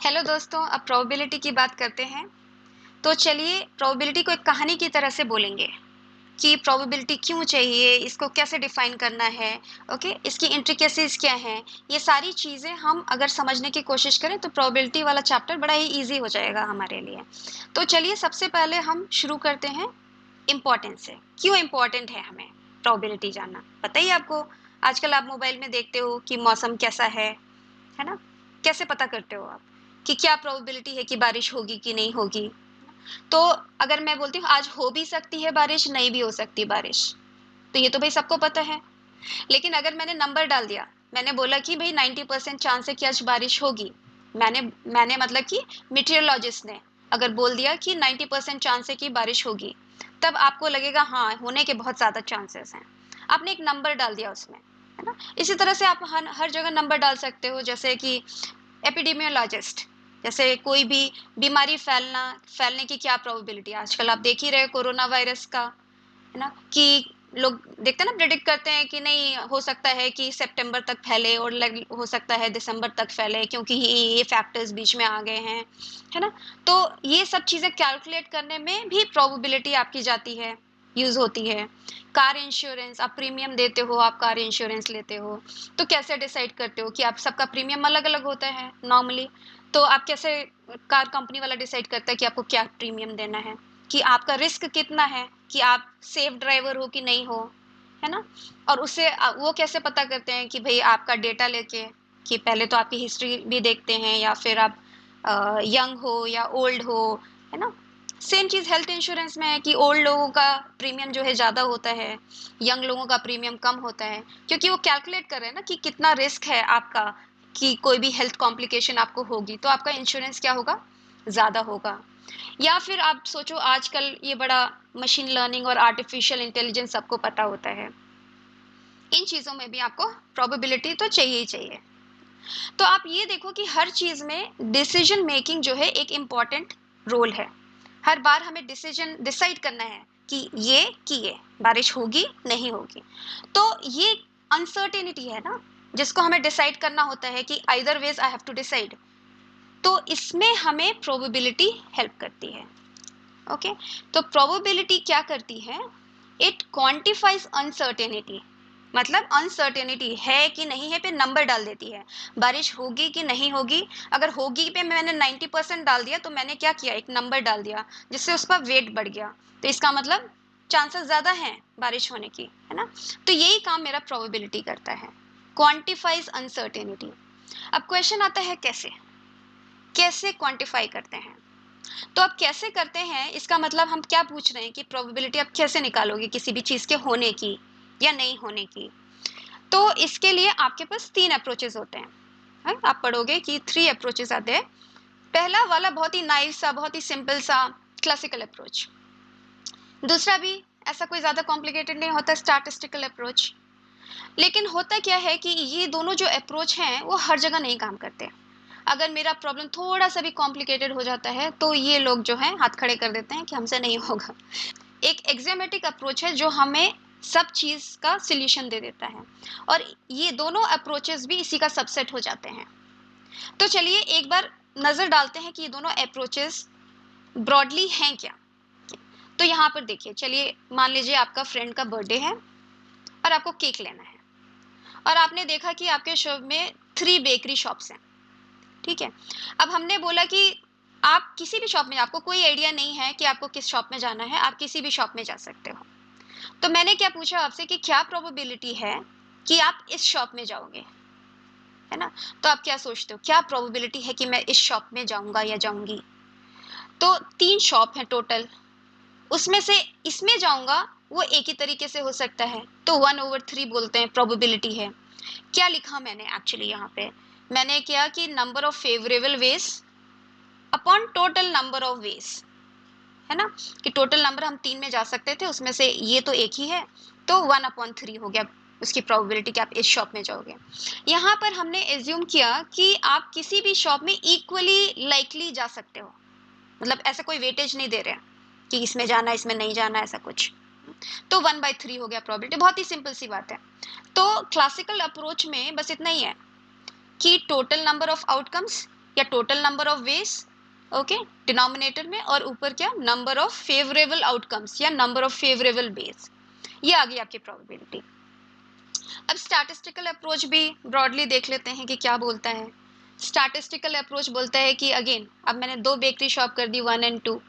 Hello दोस्तों, अब probability की बात करते हैं। तो चलिए प्रोबेबिलिटी को एक कहानी की तरह से बोलेंगे कि प्रोबेबिलिटी क्यों चाहिए, इसको कैसे डिफाइन करना है। ओके, इसकी इंट्रिकेसीज क्या हैं, ये सारी चीज़ें हम अगर समझने की कोशिश करें तो प्रोबेबिलिटी वाला चैप्टर बड़ा ही इजी हो जाएगा हमारे लिए। तो चलिए सबसे पहले हम शुरू करते हैं इम्पोर्टेंस से। क्यों इम्पोर्टेंट है हमें प्रोबेबिलिटी जानना, पता ही है आपको। आजकल आप मोबाइल में देखते हो कि मौसम कैसा है ना। कैसे पता करते हो आप कि क्या प्रोबेबिलिटी है कि बारिश होगी कि नहीं होगी। तो अगर मैं बोलती हूँ आज हो भी सकती है बारिश, नहीं भी हो सकती बारिश, तो ये तो भाई सबको पता है। लेकिन अगर मैंने नंबर डाल दिया, मैंने बोला कि भाई 90% चांस है कि आज बारिश होगी, मैंने मैंने मतलब कि मीटेरोलॉजिस्ट ने अगर बोल दिया कि 90% चांस है कि बारिश होगी, तब आपको लगेगा हाँ होने के बहुत ज़्यादा चांसेस हैं। आपने एक नंबर डाल दिया उसमें, है ना। इसी तरह से आप हर जगह नंबर डाल सकते हो, जैसे कि एपिडेमियोलॉजिस्ट, जैसे कोई भी बीमारी फैलने की क्या प्रोबेबिलिटी है। आजकल आप देख ही रहे कोरोना वायरस का, है ना, कि लोग देखते हैं ना, प्रिडिक्ट करते हैं कि नहीं हो सकता है कि सितंबर तक फैले और हो सकता है दिसंबर तक फैले, क्योंकि ये फैक्टर्स बीच में आ गए हैं, है ना। तो ये सब चीज़ें कैलकुलेट करने में भी प्रोबेबिलिटी आपकी जाती है, यूज़ होती है। कार इंश्योरेंस, आप प्रीमियम देते हो, आप कार इंश्योरेंस लेते हो, तो कैसे डिसाइड करते हो कि आप सबका प्रीमियम अलग अलग होता है नॉर्मली। तो आप कैसे, कार कंपनी वाला डिसाइड करता है कि आपको क्या प्रीमियम देना है, कि आपका रिस्क कितना है, कि आप सेफ ड्राइवर हो कि नहीं हो, है ना। और उससे वो कैसे पता करते हैं कि भाई आपका डेटा लेके, कि पहले तो आपकी हिस्ट्री भी देखते हैं, या फिर आप यंग हो या ओल्ड हो, है ना। सेम चीज़ हेल्थ इंश्योरेंस में है कि ओल्ड लोगों का प्रीमियम जो है ज़्यादा होता है, यंग लोगों का प्रीमियम कम होता है, क्योंकि वो कैलकुलेट कर रहे हैं ना कि कितना रिस्क है आपका, कि कोई भी हेल्थ कॉम्प्लिकेशन आपको होगी तो आपका इंश्योरेंस क्या होगा, ज़्यादा होगा। या फिर आप सोचो आजकल ये बड़ा मशीन लर्निंग और आर्टिफिशियल इंटेलिजेंस सबको पता होता है, इन चीज़ों में भी आपको प्रोबेबिलिटी तो चाहिए ही चाहिए। तो आप ये देखो कि हर चीज़ में डिसीजन मेकिंग जो है एक इम्पॉर्टेंट रोल है। हर बार हमें डिसीजन डिसाइड करना है कि ये बारिश होगी नहीं होगी। तो ये अनसर्टेनिटी है ना, जिसको हमें डिसाइड करना होता है कि either ways I have to decide. तो इसमें हमें प्रोबेबिलिटी हेल्प करती है। ओके, तो प्रोबेबिलिटी क्या करती है, इट क्वांटिफाइज अनसर्टेनिटी। मतलब अनसर्टेनिटी है कि नहीं है पे नंबर डाल देती है, बारिश होगी कि नहीं होगी। अगर होगी पे मैंने 90% डाल दिया, तो मैंने क्या किया, एक नंबर डाल दिया, जिससे उसका वेट बढ़ गया, तो इसका मतलब चांसेस ज़्यादा हैं बारिश होने की, है ना। तो यही काम मेरा प्रोबेबिलिटी करता है, क्वांटिफाइज अनसर्टेनिटी। अब क्वेश्चन आता है कैसे, कैसे क्वांटिफाई करते हैं। तो आप कैसे करते हैं, इसका मतलब हम क्या पूछ रहे हैं कि प्रोबेबिलिटी आप कैसे निकालोगे किसी भी चीज़ के होने की या नहीं होने की। तो इसके लिए आपके पास 3 अप्रोचेस होते हैं, है? आप पढ़ोगे कि 3 अप्रोचेस आते हैं। पहला वाला बहुत ही नाइव सा, बहुत ही सिंपल सा क्लासिकल अप्रोच। दूसरा भी ऐसा कोई ज़्यादा कॉम्प्लिकेटेड नहीं होता, स्टैटिस्टिकल अप्रोच। लेकिन होता क्या है कि ये दोनों जो अप्रोच हैं वो हर जगह नहीं काम करते। अगर मेरा प्रॉब्लम थोड़ा सा भी कॉम्प्लिकेटेड हो जाता है तो ये लोग जो हैं हाथ खड़े कर देते हैं कि हमसे नहीं होगा। एक एक्सियोमेटिक अप्रोच है जो हमें सब चीज़ का सॉल्यूशन दे देता है, और ये दोनों अप्रोचेस भी इसी का सबसेट हो जाते हैं। तो चलिए एक बार नज़र डालते हैं कि ये दोनों अप्रोचेस ब्रॉडली हैं क्या। तो यहाँ पर देखिए, चलिए मान लीजिए आपका फ्रेंड का बर्थडे है और आपको केक लेना है, और आपने देखा कि आपके शॉप में 3 बेकरी शॉप्स हैं, ठीक है। अब हमने बोला कि आप किसी भी शॉप में, आपको कोई आइडिया नहीं है कि आपको किस शॉप में जाना है, आप किसी भी शॉप में जा सकते हो। तो मैंने क्या पूछा आपसे कि क्या प्रोबेबिलिटी है कि आप इस शॉप में जाओगे, है ना। तो आप क्या सोचते हो, क्या प्रोबेबिलिटी है कि मैं इस शॉप में जाऊंगा या जाऊंगी। तो 3 शॉप हैं टोटल, उसमें से इसमें जाऊंगा वो एक ही तरीके से हो सकता है, तो 1/3 बोलते हैं प्रोबेबिलिटी है। क्या लिखा मैंने एक्चुअली यहाँ पे, मैंने क्या कि number of favourable ways upon total number of ways, है ना, कि टोटल नंबर हम 3 में जा सकते थे, उसमें से ये तो एक ही है, तो 1/3 हो गया उसकी प्रोबेबिलिटी कि आप इस शॉप में जाओगे। यहाँ पर हमने एज्यूम किया कि आप किसी भी शॉप में इक्वली लाइकली जा सकते हो, मतलब ऐसा कोई वेटेज नहीं दे रहे हैं कि इसमें जाना इसमें नहीं जाना, ऐसा कुछ। तो 1/3 हो गया प्रोबेबिलिटी, बहुत ही सिंपल सी बात है। तो क्लासिकल अप्रोच में बस इतना ही है कि टोटल नंबर ऑफ आउटकम्स या total number of veg, okay, denominator में, और ऊपर क्या, नंबर ऑफ फेवरेबल आउटकम्स या नंबर ऑफ फेवरेबल बेस। ये आ गई आपकी प्रोबेबिलिटी। अब स्टैटिस्टिकल अप्रोच भी ब्रॉडली देख लेते हैं कि क्या बोलता है। स्टैटिस्टिकल अप्रोच बोलता है कि अगेन, अब मैंने 2 बेकरी शॉप कर दी, 1 एंड 2,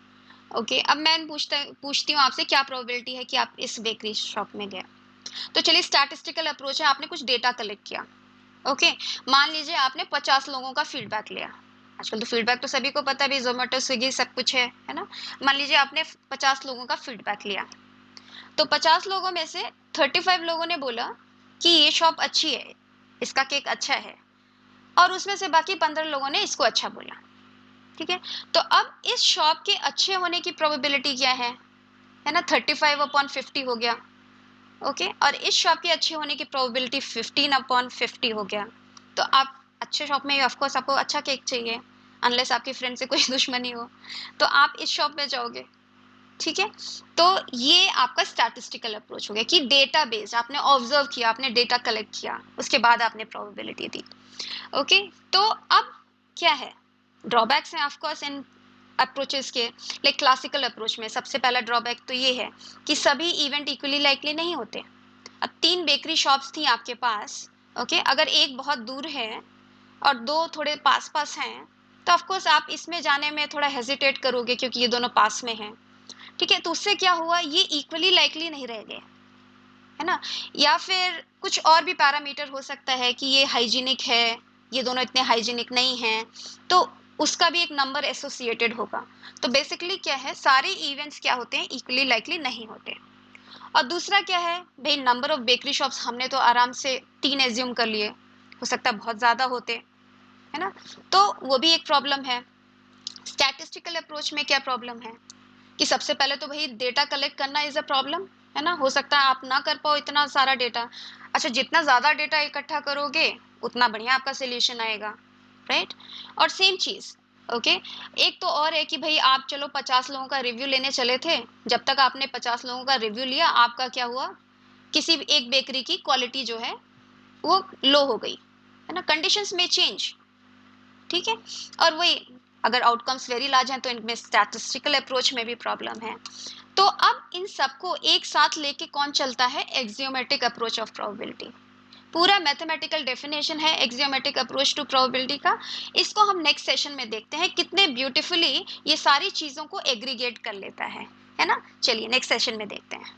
ओके। अब मैं पूछती हूँ आपसे, क्या प्रोबेबिलिटी है कि आप इस बेकरी शॉप में गए। तो चलिए, स्टैटिस्टिकल अप्रोच है, आपने कुछ डेटा कलेक्ट किया, ओके। मान लीजिए आपने 50 लोगों का फीडबैक लिया। आजकल तो फीडबैक तो सभी को पता है भी, जोमेटो स्विगी सब कुछ है ना। मान लीजिए आपने 50 लोगों का फीडबैक लिया, तो 50 लोगों में से 35 लोगों ने बोला कि ये शॉप अच्छी है, इसका केक अच्छा है, और उसमें से बाकी 15 लोगों ने इसको अच्छा बोला, ठीक है। तो अब इस शॉप के अच्छे होने की प्रोबेबिलिटी क्या है ना, 35/50 हो गया, ओके। और इस शॉप के अच्छे होने की प्रोबेबिलिटी 15/50 हो गया। तो आप अच्छे शॉप में, ऑफ कोर्स आपको अच्छा केक चाहिए, अनलेस आपके फ्रेंड से कोई दुश्मनी हो, तो आप इस शॉप में जाओगे, ठीक है। तो ये आपका स्टैटिस्टिकल अप्रोच हो गया कि डेटा बेस्ड, आपने ऑब्जर्व किया, आपने डेटा कलेक्ट किया, उसके बाद आपने प्रोबेबिलिटी दी, ओके। तो अब क्या है, ड्रॉबैक्स हैं ऑफ कोर्स इन अप्रोचेस के। लाइक क्लासिकल अप्रोच में सबसे पहला ड्रॉबैक तो ये है कि सभी इवेंट इक्वली लाइकली नहीं होते। अब 3 बेकरी शॉप्स थी आपके पास, ओके। अगर एक बहुत दूर है और 2 थोड़े पास पास हैं, तो ऑफ कोर्स आप इसमें जाने में थोड़ा हेजिटेट करोगे क्योंकि ये दोनों पास में हैं, ठीक है। तो उससे क्या हुआ, ये इक्वली लाइकली नहीं रह गए, है ना। या फिर कुछ और भी पैरामीटर हो सकता है कि ये हाइजीनिक है, ये दोनों इतने हाइजीनिक नहीं हैं, तो उसका भी एक नंबर एसोसिएटेड होगा। तो बेसिकली क्या है, सारे इवेंट्स क्या होते हैं, इक्वली लाइकली नहीं होते। और दूसरा क्या है भाई, नंबर ऑफ बेकरी शॉप्स हमने तो आराम से 3 एज्यूम कर लिए, हो सकता है बहुत ज़्यादा होते, है ना। तो वो भी एक प्रॉब्लम है। स्टैटिस्टिकल अप्रोच में क्या प्रॉब्लम है कि सबसे पहले तो भाई डेटा कलेक्ट करना इज अ प्रॉब्लम, है ना। हो सकता है आप ना कर पाओ इतना सारा डेटा। अच्छा, जितना ज़्यादा डेटा इकट्ठा करोगे उतना बढ़िया आपका सोल्यूशन आएगा, राइट। और सेम चीज़, ओके। एक तो और है कि भाई आप चलो 50 लोगों का रिव्यू लेने चले थे, जब तक आपने 50 लोगों का रिव्यू लिया, आपका क्या हुआ, किसी एक बेकरी की क्वालिटी जो है वो लो हो गई, है ना। कंडीशंस में चेंज, ठीक है। और वही, अगर आउटकम्स वेरी लार्ज हैं तो इनमें स्टैटिस्टिकल अप्रोच में भी प्रॉब्लम है। तो अब इन सबको एक साथ लेके कौन चलता है, एक्सियोमेट्रिक अप्रोच ऑफ प्रोबेबिलिटी। पूरा मैथमेटिकल डेफिनेशन है एक्सियोमेट्रिक अप्रोच टू प्रोबेबिलिटी का। इसको हम नेक्स्ट सेशन में देखते हैं कितने ब्यूटीफुली ये सारी चीज़ों को एग्रीगेट कर लेता है ना। चलिए नेक्स्ट सेशन में देखते हैं।